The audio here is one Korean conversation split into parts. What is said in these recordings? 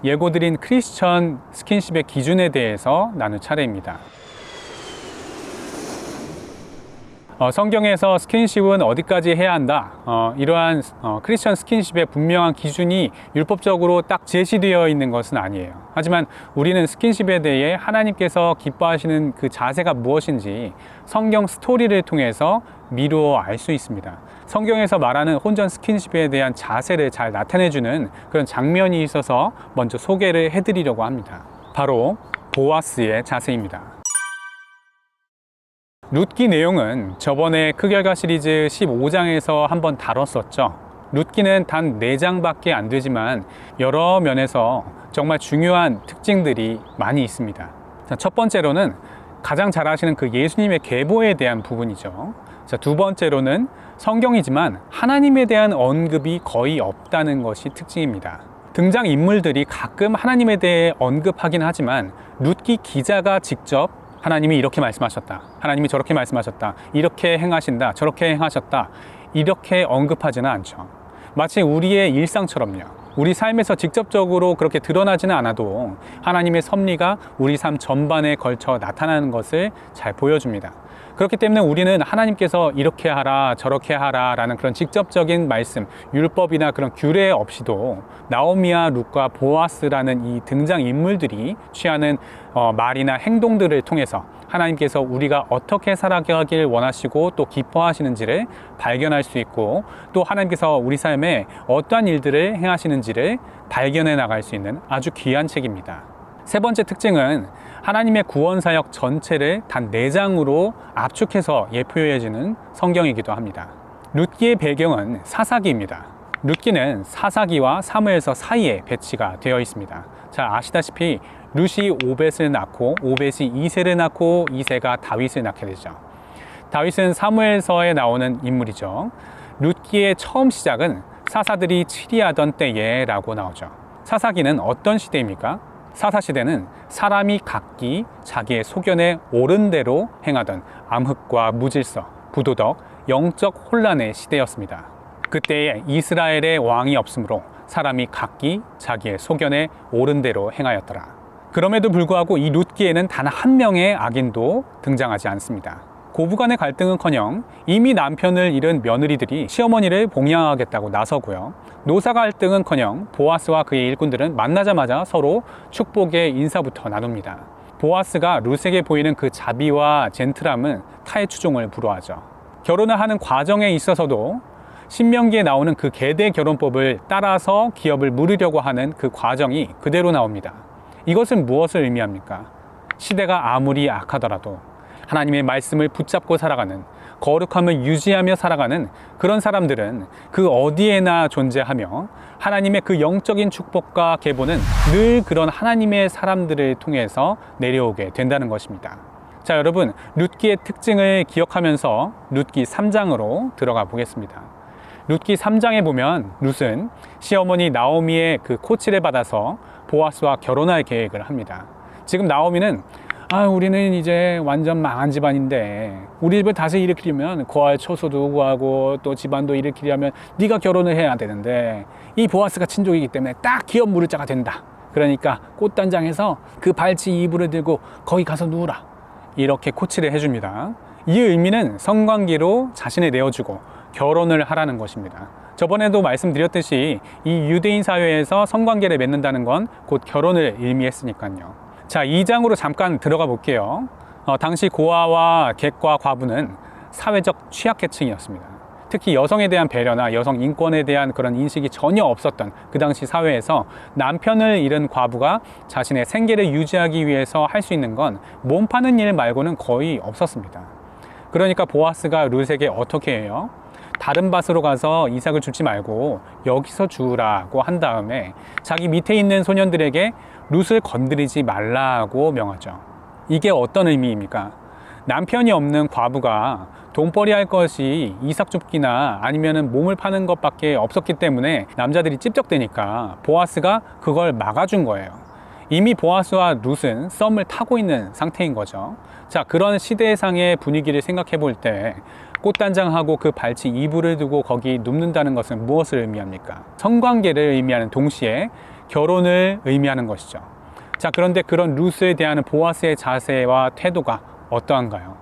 예고드린 크리스천 스킨십의 기준에 대해서 나눌 차례입니다. 성경에서 스킨십은 어디까지 해야 한다, 이러한 크리스천 스킨십의 분명한 기준이 율법적으로 딱 제시되어 있는 것은 아니에요. 하지만 우리는 스킨십에 대해 하나님께서 기뻐하시는 그 자세가 무엇인지 성경 스토리를 통해서 미루어 알 수 있습니다. 성경에서 말하는 혼전 스킨십에 대한 자세를 잘 나타내주는 그런 장면이 있어서 먼저 소개를 해드리려고 합니다. 바로 보아스의 자세입니다. 룻기 내용은 저번에 크결과 시리즈 15장에서 한번 다뤘었죠. 룻기는 단 4장밖에 안 되지만 여러 면에서 정말 중요한 특징들이 많이 있습니다. 자, 첫 번째로는 가장 잘 아시는 그 예수님의 계보에 대한 부분이죠. 자, 두 번째로는 성경이지만 하나님에 대한 언급이 거의 없다는 것이 특징입니다. 등장 인물들이 가끔 하나님에 대해 언급하긴 하지만 룻기 기자가 직접 하나님이 이렇게 말씀하셨다, 하나님이 저렇게 말씀하셨다, 이렇게 행하신다, 저렇게 행하셨다, 이렇게 언급하지는 않죠. 마치 우리의 일상처럼요. 우리 삶에서 직접적으로 그렇게 드러나지는 않아도 하나님의 섭리가 우리 삶 전반에 걸쳐 나타나는 것을 잘 보여줍니다. 그렇기 때문에 우리는 하나님께서 이렇게 하라, 저렇게 하라 라는 그런 직접적인 말씀, 율법이나 그런 규례 없이도 나오미와 룻과 보아스라는 이 등장인물들이 취하는 말이나 행동들을 통해서 하나님께서 우리가 어떻게 살아가길 원하시고 또 기뻐하시는지를 발견할 수 있고, 또 하나님께서 우리 삶에 어떠한 일들을 행하시는지를 발견해 나갈 수 있는 아주 귀한 책입니다. 세 번째 특징은 하나님의 구원사역 전체를 단 4장으로 압축해서 예표해주는 성경이기도 합니다. 룻기의 배경은 사사기입니다. 룻기는 사사기와 사무엘서 사이에 배치가 되어 있습니다. 자, 아시다시피 룻이 오벳을 낳고 오벳이 이새를 낳고 이새가 다윗을 낳게 되죠. 다윗은 사무엘서에 나오는 인물이죠. 룻기의 처음 시작은 사사들이 치리하던 때에 라고 나오죠. 사사기는 어떤 시대입니까? 사사시대는 사람이 각기 자기의 소견에 옳은 대로 행하던 암흑과 무질서, 부도덕, 영적 혼란의 시대였습니다. 그때에 이스라엘의 왕이 없으므로 사람이 각기 자기의 소견에 옳은 대로 행하였더라. 그럼에도 불구하고 이 룻기에는 단 한 명의 악인도 등장하지 않습니다. 고부간의 갈등은커녕 이미 남편을 잃은 며느리들이 시어머니를 봉양하겠다고 나서고요. 노사 갈등은커녕 보아스와 그의 일꾼들은 만나자마자 서로 축복의 인사부터 나눕니다. 보아스가 룻에게 보이는 그 자비와 젠틀함은 타의 추종을 불허하죠. 결혼을 하는 과정에 있어서도 신명기에 나오는 그 계대 결혼법을 따라서 기업을 물으려고 하는 그 과정이 그대로 나옵니다. 이것은 무엇을 의미합니까? 시대가 아무리 악하더라도 하나님의 말씀을 붙잡고 살아가는, 거룩함을 유지하며 살아가는 그런 사람들은 그 어디에나 존재하며 하나님의 그 영적인 축복과 계보는 늘 그런 하나님의 사람들을 통해서 내려오게 된다는 것입니다. 자, 여러분, 룻기의 특징을 기억하면서 룻기 3장으로 들어가 보겠습니다. 룻기 3장에 보면 룻은 시어머니 나오미의 그 코치를 받아서 보아스와 결혼할 계획을 합니다. 지금 나오미는 우리는 이제 완전 망한 집안인데 우리 집을 다시 일으키려면 거할 처소도 구하고 또 집안도 일으키려면 네가 결혼을 해야 되는데 이 보아스가 친족이기 때문에 딱 기업 물을 자가 된다. 그러니까 꽃단장에서 그 발치 이불을 들고 거기 가서 누우라. 이렇게 코치를 해줍니다. 이 의미는 성관계로 자신을 내어주고 결혼을 하라는 것입니다. 저번에도 말씀드렸듯이 이 유대인 사회에서 성관계를 맺는다는 건 곧 결혼을 의미했으니까요. 자, 2장으로 잠깐 들어가 볼게요. 당시 고아와 객과 과부는 사회적 취약계층이었습니다. 특히 여성에 대한 배려나 여성 인권에 대한 그런 인식이 전혀 없었던 그 당시 사회에서 남편을 잃은 과부가 자신의 생계를 유지하기 위해서 할 수 있는 건 몸 파는 일 말고는 거의 없었습니다. 그러니까 보아스가 룻에게 어떻게 해요? 다른 밭으로 가서 이삭을 주지 말고 여기서 주우라고 한 다음에 자기 밑에 있는 소년들에게 룻을 건드리지 말라고 명하죠. 이게 어떤 의미입니까? 남편이 없는 과부가 돈벌이 할 것이 이삭 줍기나 아니면은 몸을 파는 것밖에 없었기 때문에 남자들이 찝적대니까 보아스가 그걸 막아준 거예요. 이미 보아스와 룻은 썸을 타고 있는 상태인 거죠. 자, 그런 시대상의 분위기를 생각해 볼 때 꽃단장하고 그 발치 이불을 두고 거기 눕는다는 것은 무엇을 의미합니까? 성관계를 의미하는 동시에 결혼을 의미하는 것이죠. 자, 그런데 그런 룻을 대하는 보아스의 자세와 태도가 어떠한가요?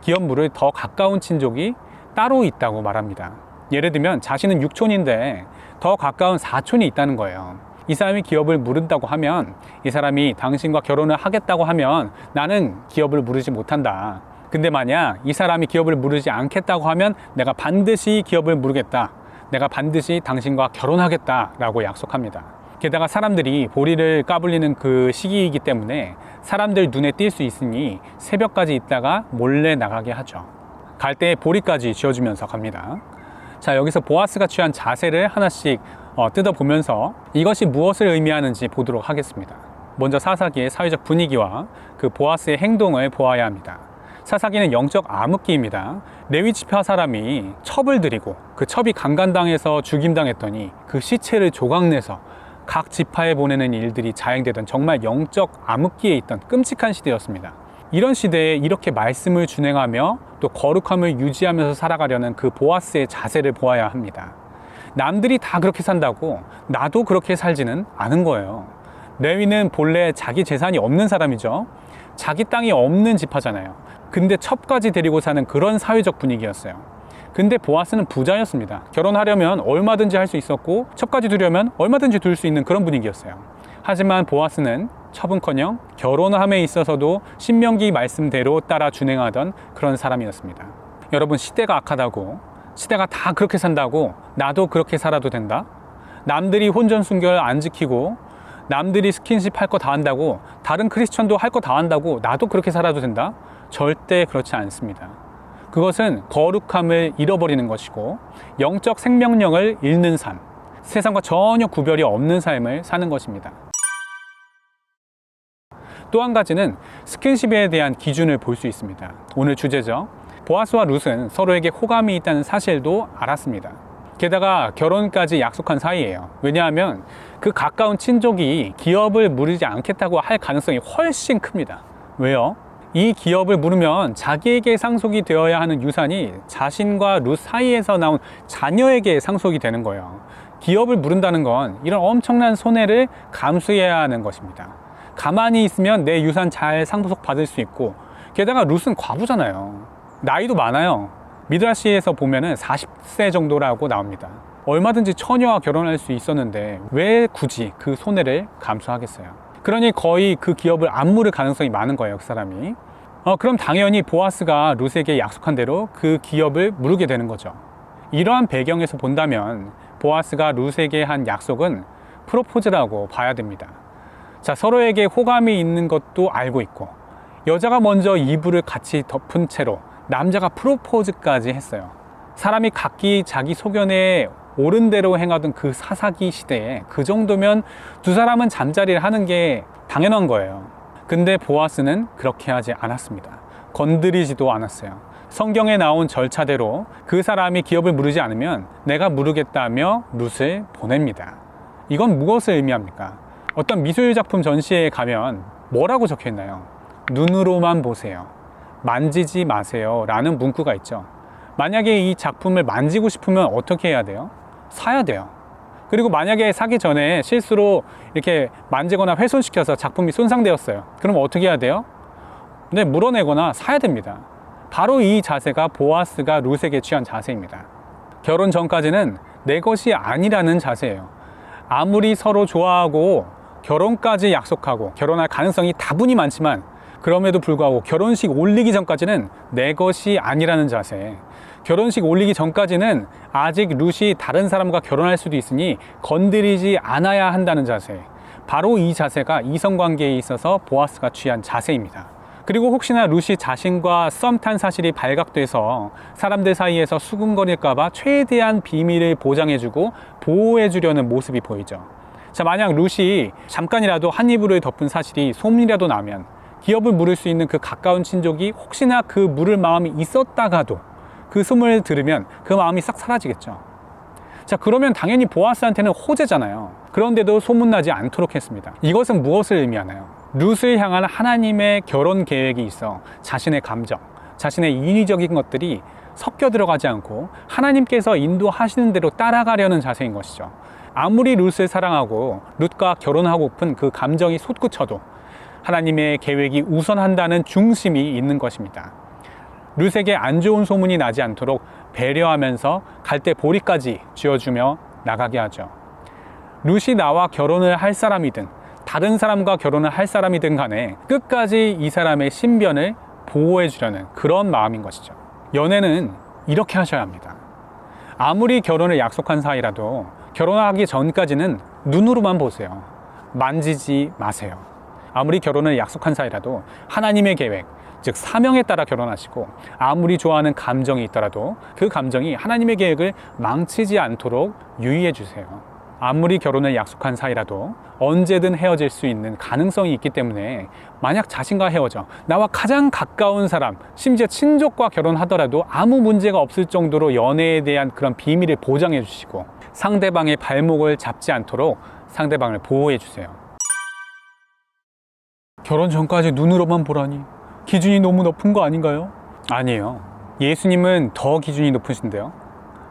기업 물을 더 가까운 친족이 따로 있다고 말합니다. 예를 들면 자신은 육촌인데 더 가까운 사촌이 있다는 거예요. 이 사람이 기업을 물은다고 하면, 이 사람이 당신과 결혼을 하겠다고 하면 나는 기업을 물으지 못한다. 근데 만약 이 사람이 기업을 물으지 않겠다고 하면 내가 반드시 기업을 물으겠다. 내가 반드시 당신과 결혼하겠다 라고 약속합니다. 게다가 사람들이 보리를 까불리는 그 시기이기 때문에 사람들 눈에 띌 수 있으니 새벽까지 있다가 몰래 나가게 하죠. 갈 때 보리까지 쥐어주면서 갑니다. 자, 여기서 보아스가 취한 자세를 하나씩 뜯어보면서 이것이 무엇을 의미하는지 보도록 하겠습니다. 먼저 사사기의 사회적 분위기와 그 보아스의 행동을 보아야 합니다. 사사기는 영적 암흑기입니다. 레위 지파 사람이 첩을 들이고 그 첩이 강간당해서 죽임당했더니 그 시체를 조각내서 각 지파에 보내는 일들이 자행되던 정말 영적 암흑기에 있던 끔찍한 시대였습니다. 이런 시대에 이렇게 말씀을 준행하며 또 거룩함을 유지하면서 살아가려는 그 보아스의 자세를 보아야 합니다. 남들이 다 그렇게 산다고 나도 그렇게 살지는 않은 거예요. 레위는 본래 자기 재산이 없는 사람이죠. 자기 땅이 없는 지파잖아요. 근데 첩까지 데리고 사는 그런 사회적 분위기였어요. 근데 보아스는 부자였습니다. 결혼하려면 얼마든지 할 수 있었고 첩까지 두려면 얼마든지 둘 수 있는 그런 분위기였어요. 하지만 보아스는 첩은커녕 결혼함에 있어서도 신명기 말씀대로 따라 준행하던 그런 사람이었습니다. 여러분, 시대가 악하다고, 시대가 다 그렇게 산다고 나도 그렇게 살아도 된다? 남들이 혼전순결 안 지키고 남들이 스킨십 할 거 다 한다고 다른 크리스천도 할 거 다 한다고 나도 그렇게 살아도 된다? 절대 그렇지 않습니다. 그것은 거룩함을 잃어버리는 것이고 영적 생명력을 잃는 삶, 세상과 전혀 구별이 없는 삶을 사는 것입니다. 또 한 가지는 스킨십에 대한 기준을 볼 수 있습니다. 오늘 주제죠. 보아스와 룻은 서로에게 호감이 있다는 사실도 알았습니다. 게다가 결혼까지 약속한 사이예요. 왜냐하면 그 가까운 친족이 기업을 물으지 않겠다고 할 가능성이 훨씬 큽니다. 왜요? 이 기업을 물으면 자기에게 상속이 되어야 하는 유산이 자신과 룻 사이에서 나온 자녀에게 상속이 되는 거예요. 기업을 물은다는 건 이런 엄청난 손해를 감수해야 하는 것입니다. 가만히 있으면 내 유산 잘 상속받을 수 있고, 게다가 룻은 과부잖아요. 나이도 많아요. 미드라시에서 보면은 40세 정도라고 나옵니다. 얼마든지 처녀와 결혼할 수 있었는데 왜 굳이 그 손해를 감수하겠어요? 그러니 거의 그 기업을 안 물을 가능성이 많은 거예요, 그 사람이. 그럼 당연히 보아스가 룻에게 약속한 대로 그 기업을 물게 되는 거죠. 이러한 배경에서 본다면 보아스가 룻에게 한 약속은 프로포즈라고 봐야 됩니다. 자, 서로에게 호감이 있는 것도 알고 있고, 여자가 먼저 이불을 같이 덮은 채로 남자가 프로포즈까지 했어요. 사람이 각기 자기 소견에 옳은 대로 행하던 그 사사기 시대에 그 정도면 두 사람은 잠자리를 하는 게 당연한 거예요. 근데 보아스는 그렇게 하지 않았습니다. 건드리지도 않았어요. 성경에 나온 절차대로 그 사람이 기업을 물으지 않으면 내가 물으겠다며 룻을 보냅니다. 이건 무엇을 의미합니까? 어떤 미술 작품 전시회에 가면 뭐라고 적혀 있나요? 눈으로만 보세요. 만지지 마세요 라는 문구가 있죠. 만약에 이 작품을 만지고 싶으면 어떻게 해야 돼요? 사야 돼요. 그리고 만약에 사기 전에 실수로 이렇게 만지거나 훼손시켜서 작품이 손상되었어요. 그럼 어떻게 해야 돼요? 네, 물어내거나 사야 됩니다. 바로 이 자세가 보아스가 룻에게 취한 자세입니다. 결혼 전까지는 내 것이 아니라는 자세예요. 아무리 서로 좋아하고 결혼까지 약속하고 결혼할 가능성이 다분히 많지만 그럼에도 불구하고 결혼식 올리기 전까지는 내 것이 아니라는 자세. 결혼식 올리기 전까지는 아직 룻이 다른 사람과 결혼할 수도 있으니 건드리지 않아야 한다는 자세. 바로 이 자세가 이성관계에 있어서 보아스가 취한 자세입니다. 그리고 혹시나 룻이 자신과 썸 탄 사실이 발각돼서 사람들 사이에서 수군거릴까봐 최대한 비밀을 보장해주고 보호해주려는 모습이 보이죠. 자, 만약 룻이 잠깐이라도 한 이불을 덮은 사실이 소문이라도 나면 기업을 물을 수 있는 그 가까운 친족이 혹시나 그 물을 마음이 있었다가도 그 소문을 들으면 그 마음이 싹 사라지겠죠. 자, 그러면 당연히 보아스한테는 호재잖아요. 그런데도 소문나지 않도록 했습니다. 이것은 무엇을 의미하나요? 룻을 향한 하나님의 결혼 계획이 있어 자신의 감정, 자신의 인위적인 것들이 섞여 들어가지 않고 하나님께서 인도하시는 대로 따라가려는 자세인 것이죠. 아무리 룻을 사랑하고 룻과 결혼하고픈 그 감정이 솟구쳐도 하나님의 계획이 우선한다는 중심이 있는 것입니다. 룻에게 안 좋은 소문이 나지 않도록 배려하면서 갈대 보리까지 쥐어주며 나가게 하죠. 룻이 나와 결혼을 할 사람이든 다른 사람과 결혼을 할 사람이든 간에 끝까지 이 사람의 신변을 보호해 주려는 그런 마음인 것이죠. 연애는 이렇게 하셔야 합니다. 아무리 결혼을 약속한 사이라도 결혼하기 전까지는 눈으로만 보세요. 만지지 마세요. 아무리 결혼을 약속한 사이라도 하나님의 계획, 즉 사명에 따라 결혼하시고 아무리 좋아하는 감정이 있더라도 그 감정이 하나님의 계획을 망치지 않도록 유의해 주세요. 아무리 결혼을 약속한 사이라도 언제든 헤어질 수 있는 가능성이 있기 때문에 만약 자신과 헤어져 나와 가장 가까운 사람, 심지어 친족과 결혼하더라도 아무 문제가 없을 정도로 연애에 대한 그런 비밀을 보장해 주시고 상대방의 발목을 잡지 않도록 상대방을 보호해 주세요. 결혼 전까지 눈으로만 보라니 기준이 너무 높은 거 아닌가요? 아니에요. 예수님은 더 기준이 높으신데요.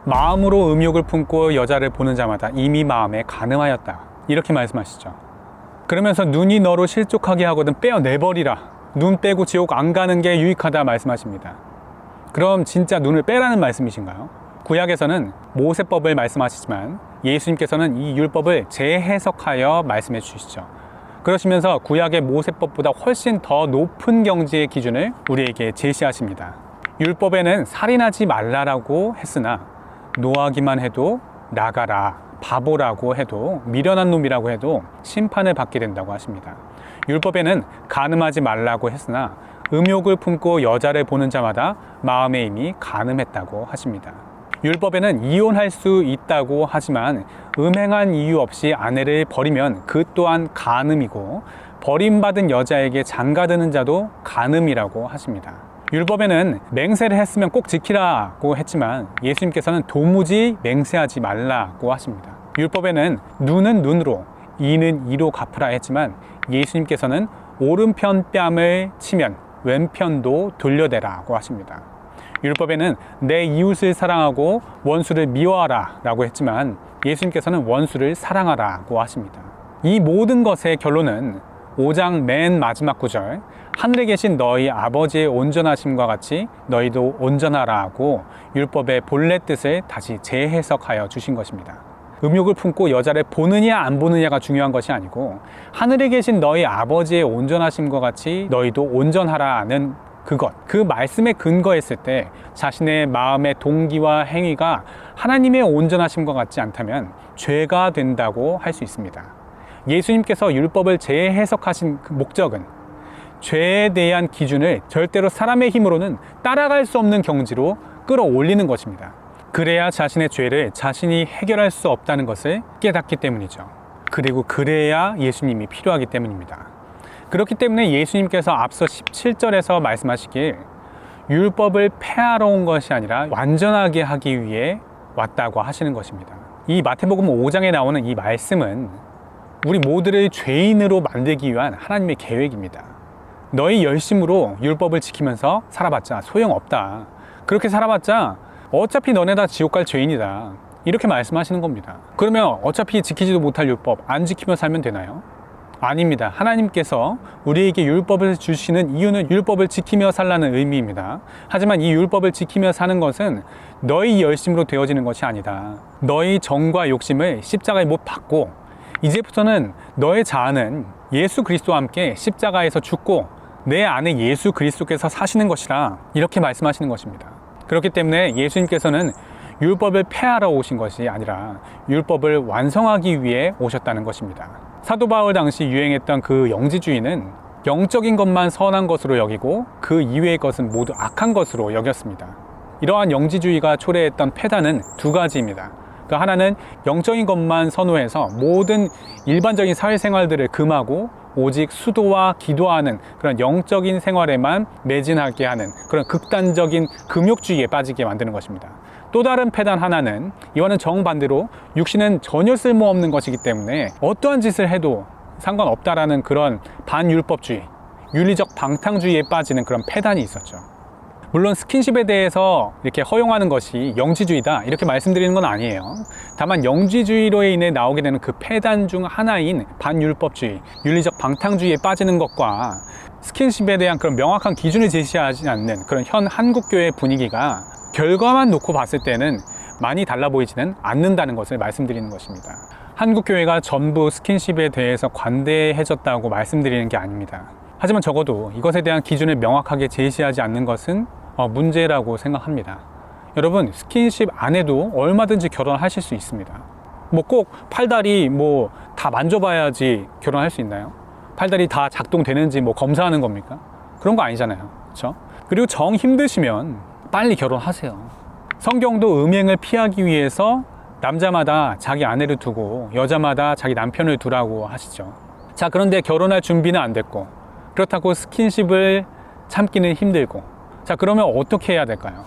마음으로 음욕을 품고 여자를 보는 자마다 이미 마음에 간음하였다. 이렇게 말씀하시죠. 그러면서 눈이 너로 실족하게 하거든 빼어내버리라. 눈 빼고 지옥 안 가는 게 유익하다 말씀하십니다. 그럼 진짜 눈을 빼라는 말씀이신가요? 구약에서는 모세법을 말씀하시지만 예수님께서는 이 율법을 재해석하여 말씀해 주시죠. 그러시면서 구약의 모세법보다 훨씬 더 높은 경지의 기준을 우리에게 제시하십니다. 율법에는 살인하지 말라라고 했으나 노하기만 해도 나가라, 바보라고 해도 미련한 놈이라고 해도 심판을 받게 된다고 하십니다. 율법에는 간음하지 말라고 했으나 음욕을 품고 여자를 보는 자마다 마음에 이미 간음했다고 하십니다. 율법에는 이혼할 수 있다고 하지만 음행한 이유 없이 아내를 버리면 그 또한 간음이고 버림받은 여자에게 장가드는 자도 간음이라고 하십니다. 율법에는 맹세를 했으면 꼭 지키라고 했지만 예수님께서는 도무지 맹세하지 말라고 하십니다. 율법에는 눈은 눈으로, 이는 이로 갚으라 했지만 예수님께서는 오른편 뺨을 치면 왼편도 돌려대라고 하십니다. 율법에는 내 이웃을 사랑하고 원수를 미워하라 라고 했지만 예수님께서는 원수를 사랑하라고 하십니다. 이 모든 것의 결론은 5장 맨 마지막 구절, 하늘에 계신 너희 아버지의 온전하심과 같이 너희도 온전하라고 율법의 본래 뜻을 다시 재해석하여 주신 것입니다. 음욕을 품고 여자를 보느냐 안 보느냐가 중요한 것이 아니고 하늘에 계신 너희 아버지의 온전하심과 같이 너희도 온전하라는 그것, 그 말씀에 근거했을 때 자신의 마음의 동기와 행위가 하나님의 온전하심과 같지 않다면 죄가 된다고 할 수 있습니다. 예수님께서 율법을 재해석하신 그 목적은 죄에 대한 기준을 절대로 사람의 힘으로는 따라갈 수 없는 경지로 끌어올리는 것입니다. 그래야 자신의 죄를 자신이 해결할 수 없다는 것을 깨닫기 때문이죠. 그리고 그래야 예수님이 필요하기 때문입니다. 그렇기 때문에 예수님께서 앞서 17절에서 말씀하시길 율법을 폐하러 온 것이 아니라 완전하게 하기 위해 왔다고 하시는 것입니다. 이 마태복음 5장에 나오는 이 말씀은 우리 모두를 죄인으로 만들기 위한 하나님의 계획입니다. 너희 열심으로 율법을 지키면서 살아봤자 소용없다. 그렇게 살아봤자 어차피 너네 다 지옥 갈 죄인이다. 이렇게 말씀하시는 겁니다. 그러면 어차피 지키지도 못할 율법 안 지키며 살면 되나요? 아닙니다. 하나님께서 우리에게 율법을 주시는 이유는 율법을 지키며 살라는 의미입니다. 하지만 이 율법을 지키며 사는 것은 너희 열심으로 되어지는 것이 아니다. 너희 정과 욕심을 십자가에 못 박고 이제부터는 너의 자아는 예수 그리스도와 함께 십자가에서 죽고 내 안에 예수 그리스도께서 사시는 것이라 이렇게 말씀하시는 것입니다. 그렇기 때문에 예수님께서는 율법을 폐하러 오신 것이 아니라 율법을 완성하기 위해 오셨다는 것입니다. 사도 바울 당시 유행했던 그 영지주의는 영적인 것만 선한 것으로 여기고 그 이외의 것은 모두 악한 것으로 여겼습니다. 이러한 영지주의가 초래했던 폐단은 두 가지입니다. 그 하나는 영적인 것만 선호해서 모든 일반적인 사회생활들을 금하고 오직 수도와 기도하는 그런 영적인 생활에만 매진하게 하는 그런 극단적인 금욕주의에 빠지게 만드는 것입니다. 또 다른 폐단 하나는 이와는 정반대로 육신은 전혀 쓸모없는 것이기 때문에 어떠한 짓을 해도 상관없다라는 그런 반율법주의, 윤리적 방탕주의에 빠지는 그런 폐단이 있었죠. 물론 스킨십에 대해서 이렇게 허용하는 것이 영지주의다 이렇게 말씀드리는 건 아니에요. 다만 영지주의로 인해 나오게 되는 그 폐단 중 하나인 반율법주의, 윤리적 방탕주의에 빠지는 것과 스킨십에 대한 그런 명확한 기준을 제시하지 않는 그런 현 한국교회 분위기가 결과만 놓고 봤을 때는 많이 달라 보이지는 않는다는 것을 말씀드리는 것입니다. 한국교회가 전부 스킨십에 대해서 관대해졌다고 말씀드리는 게 아닙니다. 하지만 적어도 이것에 대한 기준을 명확하게 제시하지 않는 것은 문제라고 생각합니다. 여러분, 스킨십 안 해도 얼마든지 결혼하실 수 있습니다. 뭐 꼭 팔다리 뭐 다 만져봐야지 결혼할 수 있나요? 팔다리 다 작동되는지 뭐 검사하는 겁니까? 그런 거 아니잖아요. 그렇죠? 그리고 정 힘드시면 빨리 결혼하세요. 성경도 음행을 피하기 위해서 남자마다 자기 아내를 두고 여자마다 자기 남편을 두라고 하시죠. 자, 그런데 결혼할 준비는 안 됐고 그렇다고 스킨십을 참기는 힘들고, 자, 그러면 어떻게 해야 될까요?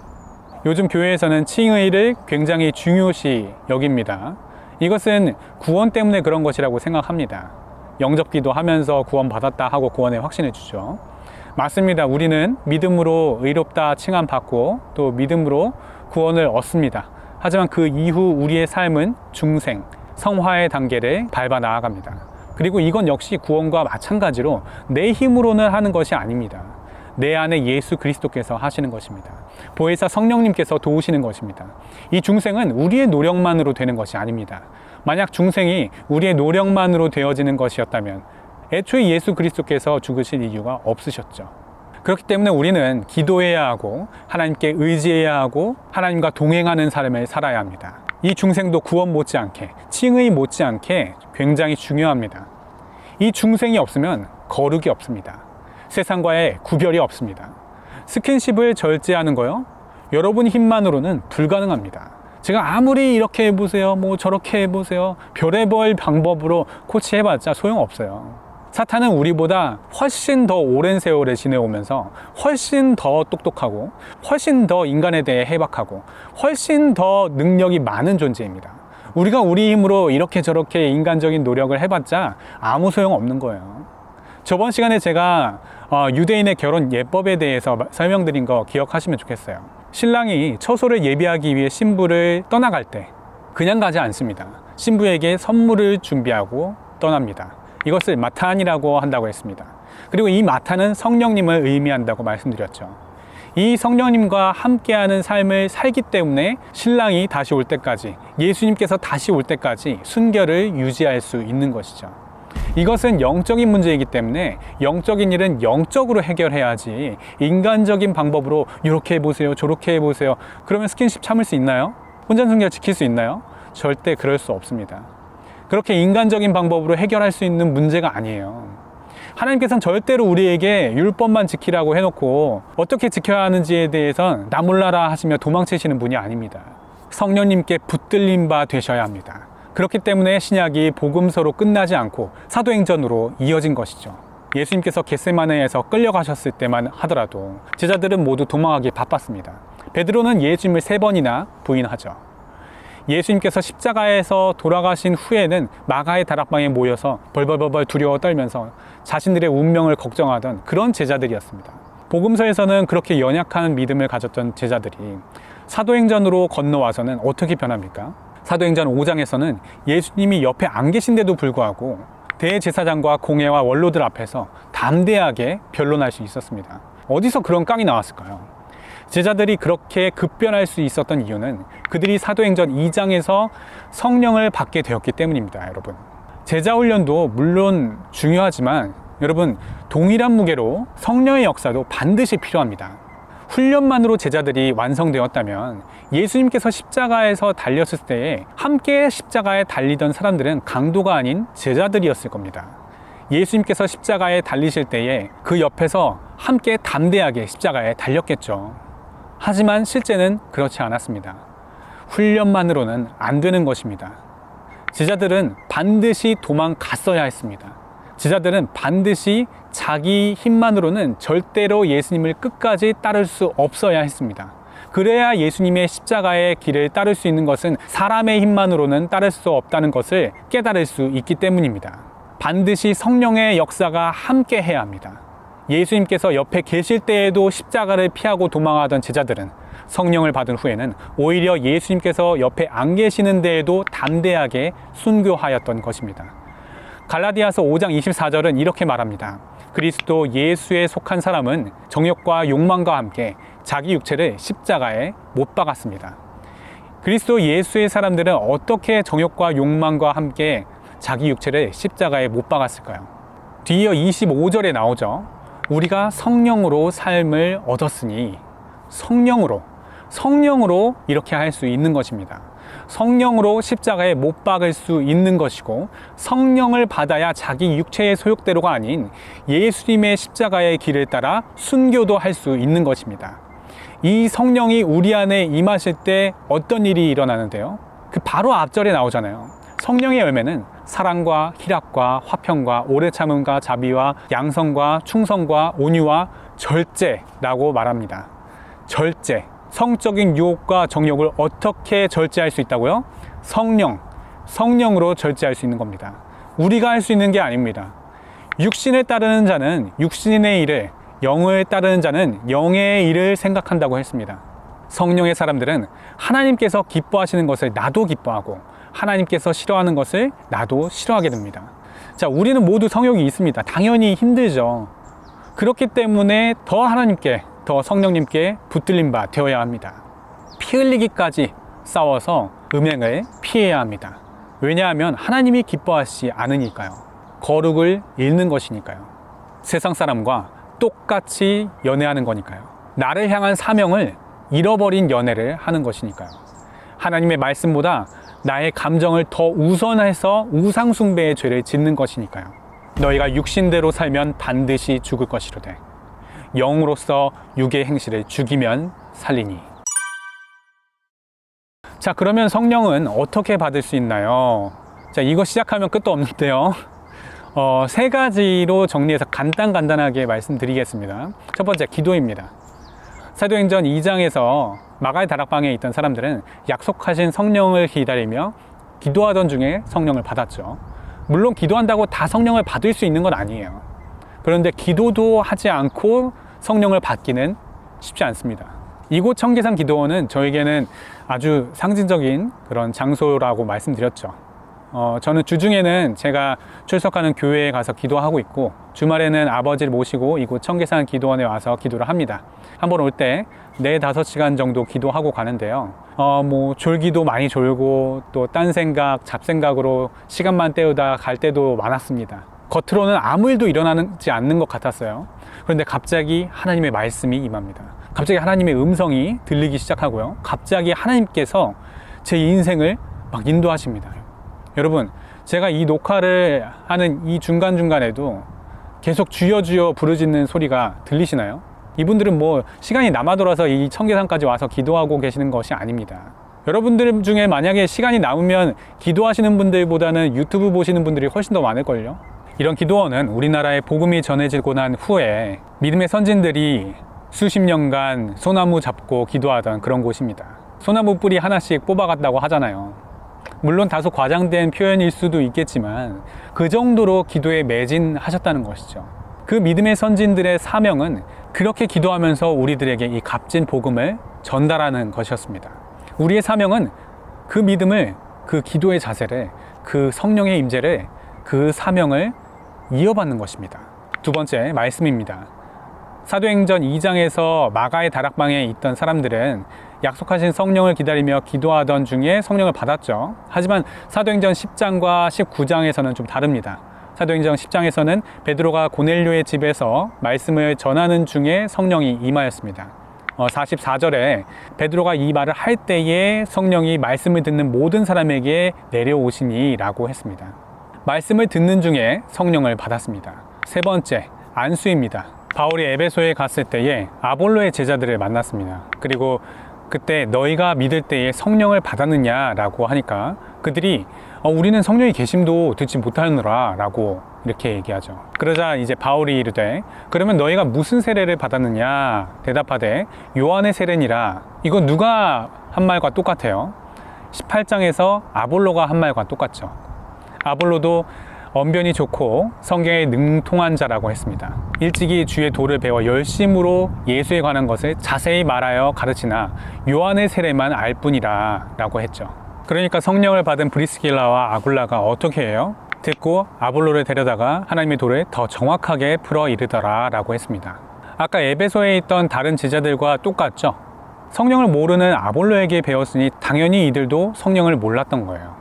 요즘 교회에서는 칭의를 굉장히 중요시 여깁니다. 이것은 구원 때문에 그런 것이라고 생각합니다. 영접기도 하면서 구원 받았다 하고 구원의 확신을 주죠. 맞습니다. 우리는 믿음으로 의롭다 칭함 받고 또 믿음으로 구원을 얻습니다. 하지만 그 이후 우리의 삶은 중생, 성화의 단계를 밟아 나아갑니다. 그리고 이건 역시 구원과 마찬가지로 내 힘으로는 하는 것이 아닙니다. 내 안에 예수 그리스도께서 하시는 것입니다. 보혜사 성령님께서 도우시는 것입니다. 이 중생은 우리의 노력만으로 되는 것이 아닙니다. 만약 중생이 우리의 노력만으로 되어지는 것이었다면 애초에 예수 그리스도께서 죽으실 이유가 없으셨죠. 그렇기 때문에 우리는 기도해야 하고 하나님께 의지해야 하고 하나님과 동행하는 삶을 살아야 합니다. 이 중생도 구원 못지않게, 칭의 못지않게 굉장히 중요합니다. 이 중생이 없으면 거룩이 없습니다. 세상과의 구별이 없습니다. 스킨십을 절제하는 거요? 여러분 힘만으로는 불가능합니다. 제가 아무리 이렇게 해보세요, 뭐 저렇게 해보세요, 별의별 방법으로 코치해봤자 소용없어요. 사탄은 우리보다 훨씬 더 오랜 세월을 지내오면서 훨씬 더 똑똑하고 훨씬 더 인간에 대해 해박하고 훨씬 더 능력이 많은 존재입니다. 우리가 우리 힘으로 이렇게 저렇게 인간적인 노력을 해봤자 아무 소용 없는 거예요. 저번 시간에 제가 유대인의 결혼 예법에 대해서 설명드린 거 기억하시면 좋겠어요. 신랑이 처소를 예비하기 위해 신부를 떠나갈 때 그냥 가지 않습니다. 신부에게 선물을 준비하고 떠납니다. 이것을 마탄이라고 한다고 했습니다. 그리고 이 마탄은 성령님을 의미한다고 말씀드렸죠. 이 성령님과 함께하는 삶을 살기 때문에 신랑이 다시 올 때까지, 예수님께서 다시 올 때까지 순결을 유지할 수 있는 것이죠. 이것은 영적인 문제이기 때문에 영적인 일은 영적으로 해결해야지 인간적인 방법으로 이렇게 해보세요, 저렇게 해보세요. 그러면 스킨십 참을 수 있나요? 혼전 순결 지킬 수 있나요? 절대 그럴 수 없습니다. 그렇게 인간적인 방법으로 해결할 수 있는 문제가 아니에요. 하나님께서는 절대로 우리에게 율법만 지키라고 해놓고 어떻게 지켜야 하는지에 대해선 나 몰라라 하시며 도망치시는 분이 아닙니다. 성령님께 붙들린 바 되셔야 합니다. 그렇기 때문에 신약이 복음서로 끝나지 않고 사도행전으로 이어진 것이죠. 예수님께서 겟세마네에서 끌려가셨을 때만 하더라도 제자들은 모두 도망하기 바빴습니다. 베드로는 예수님을 3번이나 부인하죠. 예수님께서 십자가에서 돌아가신 후에는 마가의 다락방에 모여서 벌벌벌 두려워 떨면서 자신들의 운명을 걱정하던 그런 제자들이었습니다. 복음서에서는 그렇게 연약한 믿음을 가졌던 제자들이 사도행전으로 건너와서는 어떻게 변합니까? 사도행전 5장에서는 예수님이 옆에 안 계신데도 불구하고 대제사장과 공회와 원로들 앞에서 담대하게 변론할 수 있었습니다. 어디서 그런 깡이 나왔을까요? 제자들이 그렇게 급변할 수 있었던 이유는 그들이 사도행전 2장에서 성령을 받게 되었기 때문입니다. 여러분, 제자훈련도 물론 중요하지만 여러분, 동일한 무게로 성령의 역사도 반드시 필요합니다. 훈련만으로 제자들이 완성되었다면 예수님께서 십자가에서 달렸을 때에 함께 십자가에 달리던 사람들은 강도가 아닌 제자들이었을 겁니다. 예수님께서 십자가에 달리실 때에 그 옆에서 함께 담대하게 십자가에 달렸겠죠. 하지만 실제는 그렇지 않았습니다. 훈련만으로는 안 되는 것입니다. 제자들은 반드시 도망갔어야 했습니다. 제자들은 반드시 자기 힘만으로는 절대로 예수님을 끝까지 따를 수 없어야 했습니다. 그래야 예수님의 십자가의 길을 따를 수 있는 것은 사람의 힘만으로는 따를 수 없다는 것을 깨달을 수 있기 때문입니다. 반드시 성령의 역사가 함께 해야 합니다. 예수님께서 옆에 계실 때에도 십자가를 피하고 도망하던 제자들은 성령을 받은 후에는 오히려 예수님께서 옆에 안 계시는 데에도 담대하게 순교하였던 것입니다. 갈라디아서 5장 24절은 이렇게 말합니다. 그리스도 예수에 속한 사람은 정욕과 욕망과 함께 자기 육체를 십자가에 못 박았습니다. 그리스도 예수의 사람들은 어떻게 정욕과 욕망과 함께 자기 육체를 십자가에 못 박았을까요? 뒤이어 25절에 나오죠. 우리가 성령으로 삶을 얻었으니 성령으로 이렇게 할 수 있는 것입니다. 성령으로 십자가에 못 박을 수 있는 것이고, 성령을 받아야 자기 육체의 소욕대로가 아닌 예수님의 십자가의 길을 따라 순교도 할 수 있는 것입니다. 이 성령이 우리 안에 임하실 때 어떤 일이 일어나는데요? 그 바로 앞절에 나오잖아요. 성령의 열매는 사랑과 희락과 화평과 오래 참음과 자비와 양성과 충성과 온유와 절제라고 말합니다. 절제. 성적인 유혹과 정욕을 어떻게 절제할 수 있다고요? 성령으로 절제할 수 있는 겁니다. 우리가 할 수 있는 게 아닙니다. 육신을 따르는 자는 육신의 일을, 영을 따르는 자는 영의 일을 생각한다고 했습니다. 성령의 사람들은 하나님께서 기뻐하시는 것을 나도 기뻐하고 하나님께서 싫어하는 것을 나도 싫어하게 됩니다. 자, 우리는 모두 성욕이 있습니다. 당연히 힘들죠. 그렇기 때문에 더 하나님께, 더 성령님께 붙들린 바 되어야 합니다. 피 흘리기까지 싸워서 음행을 피해야 합니다. 왜냐하면 하나님이 기뻐하시지 않으니까요. 거룩을 잃는 것이니까요. 세상 사람과 똑같이 연애하는 거니까요. 나를 향한 사명을 잃어버린 연애를 하는 것이니까요. 하나님의 말씀보다 나의 감정을 더 우선해서 우상숭배의 죄를 짓는 것이니까요. 너희가 육신대로 살면 반드시 죽을 것이로되 영으로서 육의 행실을 죽이면 살리니. 자, 그러면 성령은 어떻게 받을 수 있나요? 자, 이거 시작하면 끝도 없는데요. 세 가지로 정리해서 간단하게 말씀드리겠습니다. 첫 번째, 기도입니다. 사도행전 2장에서 마가의 다락방에 있던 사람들은 약속하신 성령을 기다리며 기도하던 중에 성령을 받았죠. 물론 기도한다고 다 성령을 받을 수 있는 건 아니에요. 그런데 기도도 하지 않고 성령을 받기는 쉽지 않습니다. 이곳 청계산 기도원은 저에게는 아주 상징적인 그런 장소라고 말씀드렸죠. 저는 주중에는 제가 출석하는 교회에 가서 기도하고 있고, 주말에는 아버지를 모시고 이곳 청계산 기도원에 와서 기도를 합니다. 한번 올 때 4-5시간 정도 기도하고 가는데요. 졸기도 많이 졸고 또 딴 생각, 잡생각으로 시간만 때우다 갈 때도 많았습니다. 겉으로는 아무 일도 일어나지 않는 것 같았어요. 그런데 갑자기 하나님의 말씀이 임합니다. 갑자기 하나님의 음성이 들리기 시작하고요. 갑자기 하나님께서 제 인생을 막 인도하십니다. 여러분, 제가 이 녹화를 하는 이 중간중간에도 계속 주여 주여 부르짖는 소리가 들리시나요? 이분들은 시간이 남아 돌아서 이 청계산까지 와서 기도하고 계시는 것이 아닙니다. 여러분들 중에 만약에 시간이 남으면 기도하시는 분들보다는 유튜브 보시는 분들이 훨씬 더 많을걸요? 이런 기도원은 우리나라에 복음이 전해지고 난 후에 믿음의 선진들이 수십 년간 소나무 잡고 기도하던 그런 곳입니다. 소나무 뿌리 하나씩 뽑아갔다고 하잖아요. 물론 다소 과장된 표현일 수도 있겠지만 그 정도로 기도에 매진하셨다는 것이죠. 그 믿음의 선진들의 사명은 그렇게 기도하면서 우리들에게 이 값진 복음을 전달하는 것이었습니다. 우리의 사명은 그 믿음을, 그 기도의 자세를, 그 성령의 임재를, 그 사명을 이어받는 것입니다. 두 번째 말씀입니다. 사도행전 2장에서 마가의 다락방에 있던 사람들은 약속하신 성령을 기다리며 기도하던 중에 성령을 받았죠. 하지만 사도행전 10장과 19장에서는 좀 다릅니다. 사도행전 10장에서는 베드로가 고넬료의 집에서 말씀을 전하는 중에 성령이 임하였습니다. 44절에 베드로가 이 말을 할 때에 성령이 말씀을 듣는 모든 사람에게 내려오시니 라고 했습니다. 말씀을 듣는 중에 성령을 받았습니다. 세 번째, 안수입니다. 바울이 에베소에 갔을 때에 아볼로의 제자들을 만났습니다. 그리고 그때 너희가 믿을 때에 성령을 받았느냐 라고 하니까 그들이 우리는 성령의 계심도 듣지 못하느라 라고 이렇게 얘기하죠. 그러자 이제 바울이 이르되 그러면 너희가 무슨 세례를 받았느냐 대답하되 요한의 세례니라. 이건 누가 한 말과 똑같아요. 18장에서 아볼로가 한 말과 똑같죠. 아볼로도 언변이 좋고 성경에 능통한 자라고 했습니다. 일찍이 주의 도를 배워 열심으로 예수에 관한 것을 자세히 말하여 가르치나 요한의 세례만 알 뿐이라 라고 했죠. 그러니까 성령을 받은 브리스길라와 아굴라가 어떻게 해요? 듣고 아볼로를 데려다가 하나님의 도를 더 정확하게 풀어 이르더라 라고 했습니다. 아까 에베소에 있던 다른 제자들과 똑같죠? 성령을 모르는 아볼로에게 배웠으니 당연히 이들도 성령을 몰랐던 거예요.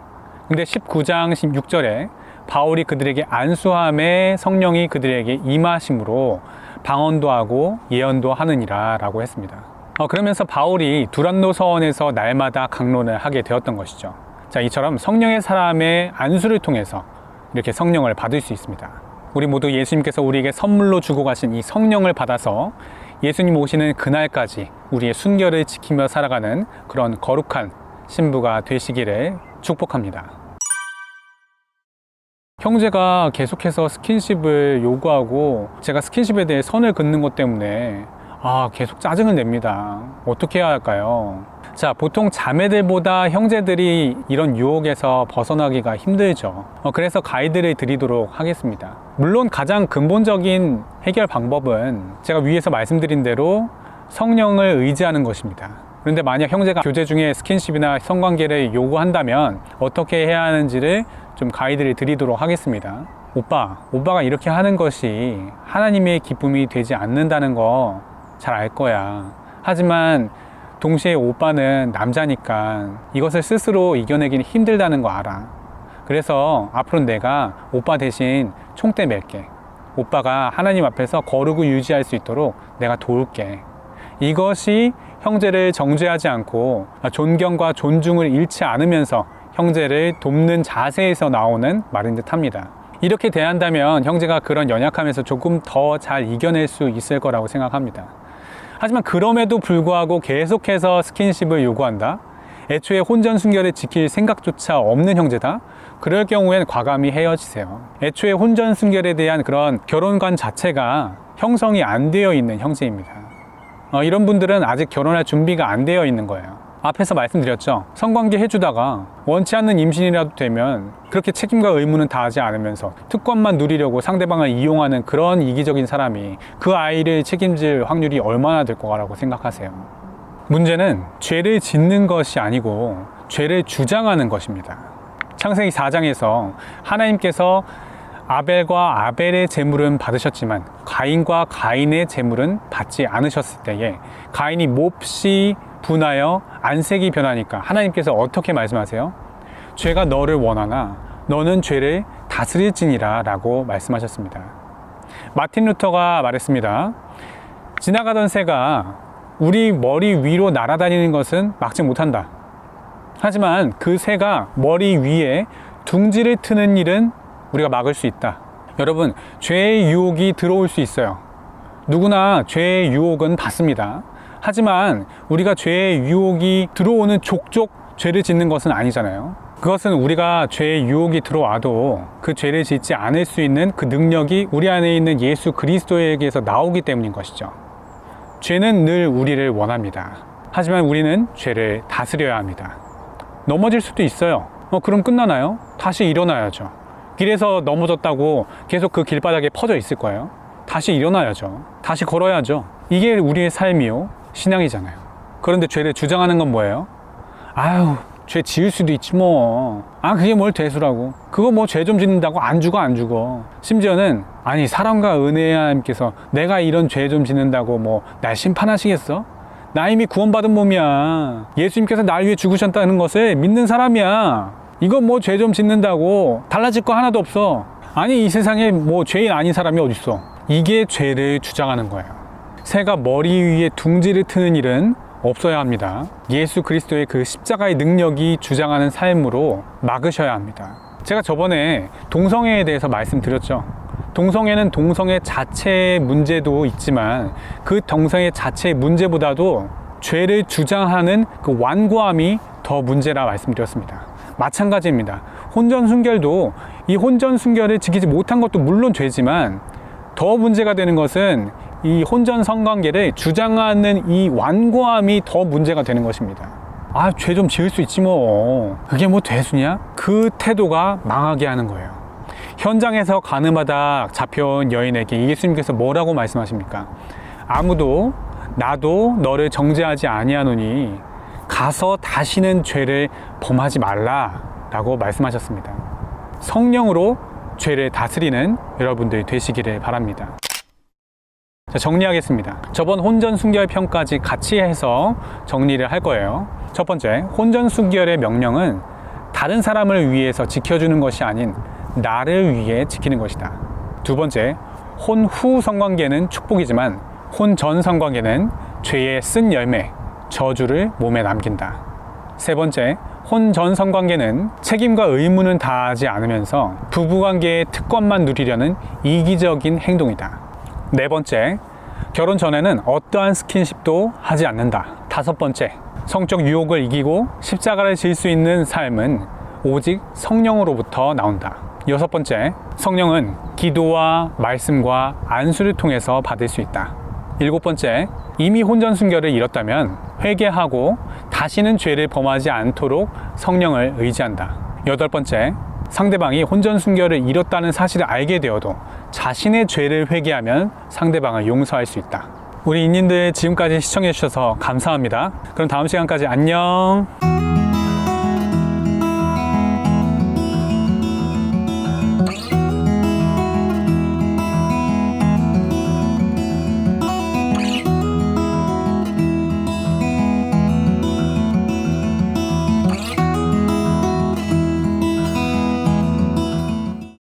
근데 19장 16절에 바울이 그들에게 안수함에 성령이 그들에게 임하심으로 방언도 하고 예언도 하느니라 라고 했습니다. 그러면서 바울이 두란노 서원에서 날마다 강론을 하게 되었던 것이죠. 자, 이처럼 성령의 사람의 안수를 통해서 이렇게 성령을 받을 수 있습니다. 우리 모두 예수님께서 우리에게 선물로 주고 가신 이 성령을 받아서 예수님 오시는 그날까지 우리의 순결을 지키며 살아가는 그런 거룩한 신부가 되시기를 축복합니다. 형제가 계속해서 스킨십을 요구하고 제가 스킨십에 대해 선을 긋는 것 때문에 계속 짜증을 냅니다. 어떻게 해야 할까요? 자, 보통 자매들보다 형제들이 이런 유혹에서 벗어나기가 힘들죠. 그래서 가이드를 드리도록 하겠습니다. 물론 가장 근본적인 해결 방법은 제가 위에서 말씀드린 대로 성령을 의지하는 것입니다. 그런데 만약 형제가 교제 중에 스킨십이나 성관계를 요구한다면 어떻게 해야 하는지를 좀 가이드를 드리도록 하겠습니다. 오빠가 이렇게 하는 것이 하나님의 기쁨이 되지 않는다는 거 잘 알 거야. 하지만 동시에 오빠는 남자니까 이것을 스스로 이겨내기는 힘들다는 거 알아. 그래서 앞으로 내가 오빠 대신 총대 맬게. 오빠가 하나님 앞에서 거룩을 유지할 수 있도록 내가 도울게. 이것이 형제를 정죄하지 않고 존경과 존중을 잃지 않으면서 형제를 돕는 자세에서 나오는 말인 듯 합니다. 이렇게 대한다면 형제가 그런 연약함에서 조금 더 잘 이겨낼 수 있을 거라고 생각합니다. 하지만 그럼에도 불구하고 계속해서 스킨십을 요구한다? 애초에 혼전 순결을 지킬 생각조차 없는 형제다? 그럴 경우엔 과감히 헤어지세요. 애초에 혼전 순결에 대한 그런 결혼관 자체가 형성이 안 되어 있는 형제입니다. 이런 분들은 아직 결혼할 준비가 안 되어 있는 거예요. 앞에서 말씀드렸죠. 성관계 해주다가 원치 않는 임신이라도 되면 그렇게 책임과 의무는 다하지 않으면서 특권만 누리려고 상대방을 이용하는 그런 이기적인 사람이 그 아이를 책임질 확률이 얼마나 될 거라고 생각하세요? 문제는 죄를 짓는 것이 아니고 죄를 주장하는 것입니다. 창세기 4장에서 하나님께서 아벨과 아벨의 제물은 받으셨지만 가인과 가인의 제물은 받지 않으셨을 때에 가인이 몹시 분하여 안색이 변하니까 하나님께서 어떻게 말씀하세요? 죄가 너를 원하나 너는 죄를 다스릴지니라 라고 말씀하셨습니다. 마틴 루터가 말했습니다. 지나가던 새가 우리 머리 위로 날아다니는 것은 막지 못한다. 하지만 그 새가 머리 위에 둥지를 트는 일은 우리가 막을 수 있다. 여러분, 죄의 유혹이 들어올 수 있어요. 누구나 죄의 유혹은 받습니다. 하지만 우리가 죄의 유혹이 들어오는 족족 죄를 짓는 것은 아니잖아요. 그것은 우리가 죄의 유혹이 들어와도 그 죄를 짓지 않을 수 있는 그 능력이 우리 안에 있는 예수 그리스도에게서 나오기 때문인 것이죠. 죄는 늘 우리를 원합니다. 하지만 우리는 죄를 다스려야 합니다. 넘어질 수도 있어요. 그럼 끝나나요? 다시 일어나야죠. 길에서 넘어졌다고 계속 그 길바닥에 퍼져 있을 거예요. 다시 일어나야죠. 다시 걸어야죠. 이게 우리의 삶이요, 신앙이잖아요. 그런데 죄를 주장하는 건 뭐예요? 아유, 죄 지을 수도 있지 뭐. 그게 뭘 대수라고. 그거 뭐 죄 좀 짓는다고 안 죽어. 심지어는 아니, 사랑과 은혜의 하나님께서 내가 이런 죄 좀 짓는다고 뭐 날 심판하시겠어? 나 이미 구원받은 몸이야. 예수님께서 날 위해 죽으셨다는 것을 믿는 사람이야. 이거 뭐 죄 좀 짓는다고 달라질 거 하나도 없어. 아니, 이 세상에 뭐 죄인 아닌 사람이 어딨어. 이게 죄를 주장하는 거예요. 새가 머리 위에 둥지를 트는 일은 없어야 합니다. 예수 그리스도의 그 십자가의 능력이 주장하는 삶으로 막으셔야 합니다. 제가 저번에 동성애에 대해서 말씀드렸죠. 동성애는 동성애 자체의 문제도 있지만 그 동성애 자체의 문제보다도 죄를 주장하는 그 완고함이 더 문제라 말씀드렸습니다. 마찬가지입니다. 혼전 순결도 이 혼전 순결을 지키지 못한 것도 물론 죄지만 더 문제가 되는 것은 이 혼전 성관계를 주장하는 이 완고함이 더 문제가 되는 것입니다. 죄 좀 지을 수 있지 뭐. 그게 뭐 대수냐? 그 태도가 망하게 하는 거예요. 현장에서 가늠하다 잡혀온 여인에게 예수님께서 뭐라고 말씀하십니까? 아무도 나도 너를 정죄하지 아니하노니 가서 다시는 죄를 범하지 말라 라고 말씀하셨습니다. 성령으로 죄를 다스리는 여러분들이 되시기를 바랍니다. 자, 정리하겠습니다. 저번 혼전순결 편까지 같이 해서 정리를 할 거예요. 첫 번째, 혼전순결의 명령은 다른 사람을 위해서 지켜주는 것이 아닌 나를 위해 지키는 것이다. 두 번째, 혼후 성관계는 축복이지만 혼전 성관계는 죄의 쓴 열매, 저주를 몸에 남긴다. 세 번째, 혼전 성관계는 책임과 의무는 다하지 않으면서 부부관계의 특권만 누리려는 이기적인 행동이다. 네 번째, 결혼 전에는 어떠한 스킨십도 하지 않는다. 다섯 번째, 성적 유혹을 이기고 십자가를 질 수 있는 삶은 오직 성령으로부터 나온다. 여섯 번째, 성령은 기도와 말씀과 안수를 통해서 받을 수 있다. 일곱 번째, 이미 혼전순결을 잃었다면 회개하고 다시는 죄를 범하지 않도록 성령을 의지한다. 여덟 번째, 상대방이 혼전순결을 잃었다는 사실을 알게 되어도 자신의 죄를 회개하면 상대방을 용서할 수 있다. 우리 인님들 지금까지 시청해 주셔서 감사합니다. 그럼 다음 시간까지 안녕.